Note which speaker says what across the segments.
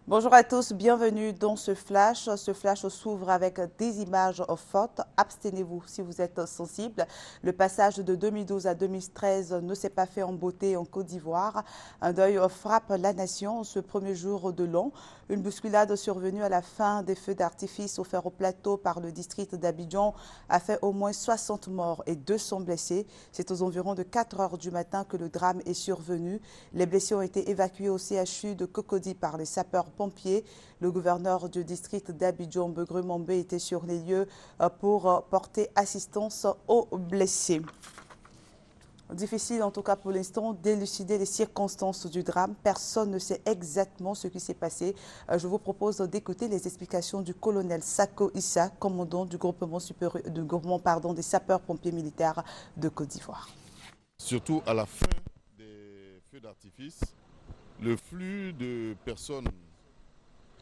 Speaker 1: Bonjour à tous, bienvenue dans ce flash. Ce flash s'ouvre avec des images fortes. Abstenez-vous si vous êtes sensible. Le passage de 2012 à 2013 ne s'est pas fait en beauté en Côte d'Ivoire. Un deuil frappe la nation ce premier jour de l'an. Une bousculade survenue à la fin des feux d'artifice offerts au plateau par le district d'Abidjan a fait au moins 60 morts et 200 blessés. C'est aux environs de 4 heures du matin que le drame est survenu. Les blessés ont été évacués au CHU de Cocody par les sapeurs-pompiers. Le gouverneur du district d'Abidjan, Begré Mambé, était sur les lieux pour porter assistance aux blessés. Difficile en tout cas pour l'instant d'élucider les circonstances du drame. Personne ne sait exactement ce qui s'est passé. Je vous propose d'écouter les explications du colonel Sako Issa, commandant du groupement des sapeurs-pompiers militaires de Côte d'Ivoire.
Speaker 2: Surtout à la fin des feux d'artifice, le flux de personnes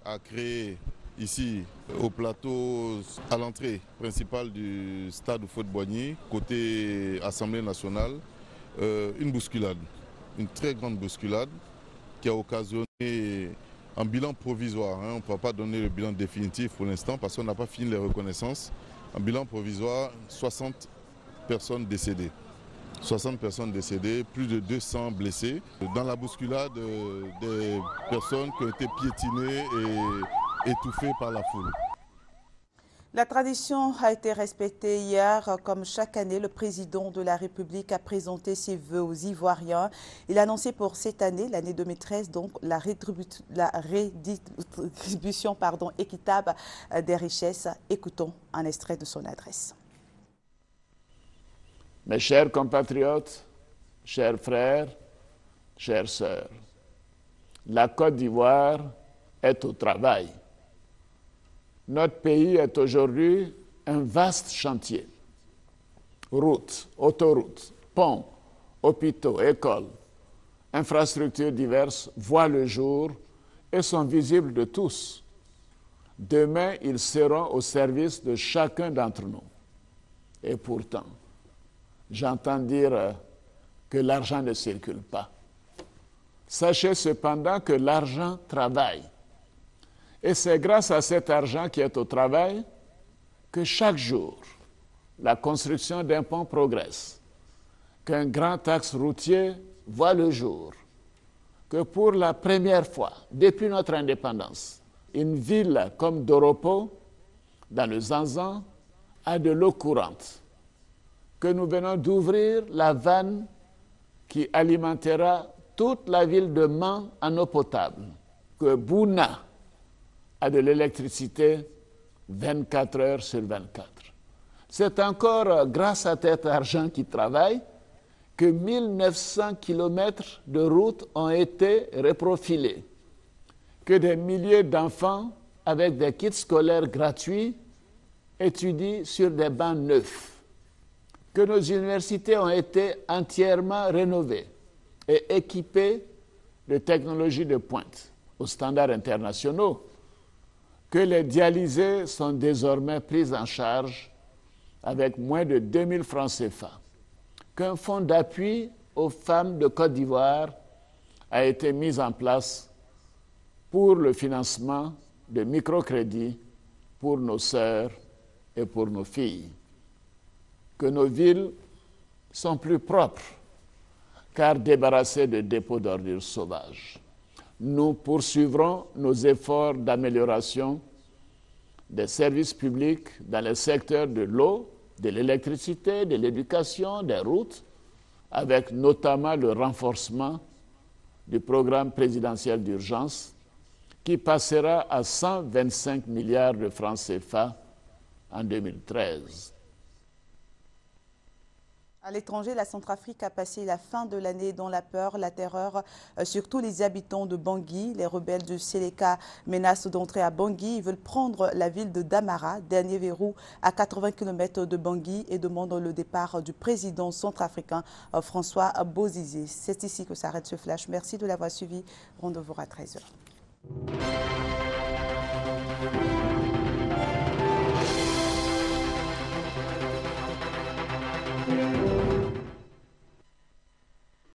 Speaker 2: a créé ici au plateau, à l'entrée principale du stade Houphouët-Boigny, côté Assemblée nationale, une bousculade, une très grande bousculade qui a occasionné un bilan provisoire. On ne peut pas donner le bilan définitif pour l'instant parce qu'on n'a pas fini les reconnaissances. Un bilan provisoire, 60 personnes décédées. 60 personnes décédées, plus de 200 blessés. Dans la bousculade, des personnes qui ont été piétinées et étouffées par la foule.
Speaker 1: La tradition a été respectée hier. Comme chaque année, le président de la République a présenté ses vœux aux Ivoiriens. Il a annoncé pour cette année, l'année 2013, donc la redistribution équitable des richesses. Écoutons un extrait de son adresse.
Speaker 3: Mes chers compatriotes, chers frères, chères sœurs, la Côte d'Ivoire est au travail. Notre pays est aujourd'hui un vaste chantier. Routes, autoroutes, ponts, hôpitaux, écoles, infrastructures diverses voient le jour et sont visibles de tous. Demain, ils seront au service de chacun d'entre nous. Et pourtant, j'entends dire que l'argent ne circule pas. Sachez cependant que l'argent travaille. Et c'est grâce à cet argent qui est au travail que chaque jour, la construction d'un pont progresse, qu'un grand axe routier voit le jour, que pour la première fois depuis notre indépendance, une ville comme Doropo, dans le Zanzan, a de l'eau courante, que nous venons d'ouvrir la vanne qui alimentera toute la ville de Mans en eau potable, que Bouna a de l'électricité 24 heures sur 24. C'est encore grâce à cet argent qui travaille que 1900 kilomètres de routes ont été reprofilés, que des milliers d'enfants avec des kits scolaires gratuits étudient sur des bancs neufs, que nos universités ont été entièrement rénovées et équipées de technologies de pointe aux standards internationaux, que les dialysés sont désormais pris en charge avec moins de 2000 francs CFA, qu'un fonds d'appui aux femmes de Côte d'Ivoire a été mis en place pour le financement de microcrédits pour nos sœurs et pour nos filles, que nos villes sont plus propres car débarrassées de dépôts d'ordures sauvages. Nous poursuivrons nos efforts d'amélioration des services publics dans les secteurs de l'eau, de l'électricité, de l'éducation, des routes, avec notamment le renforcement du programme présidentiel d'urgence qui passera à 125 milliards de francs CFA en 2013.
Speaker 1: À l'étranger, la Centrafrique a passé la fin de l'année dans la peur, la terreur sur tous les habitants de Bangui. Les rebelles de Séléka menacent d'entrer à Bangui. Ils veulent prendre la ville de Damara, dernier verrou à 80 km de Bangui, et demandent le départ du président centrafricain François Bozizé. C'est ici que s'arrête ce flash. Merci de l'avoir suivi. Rendez-vous à 13 h.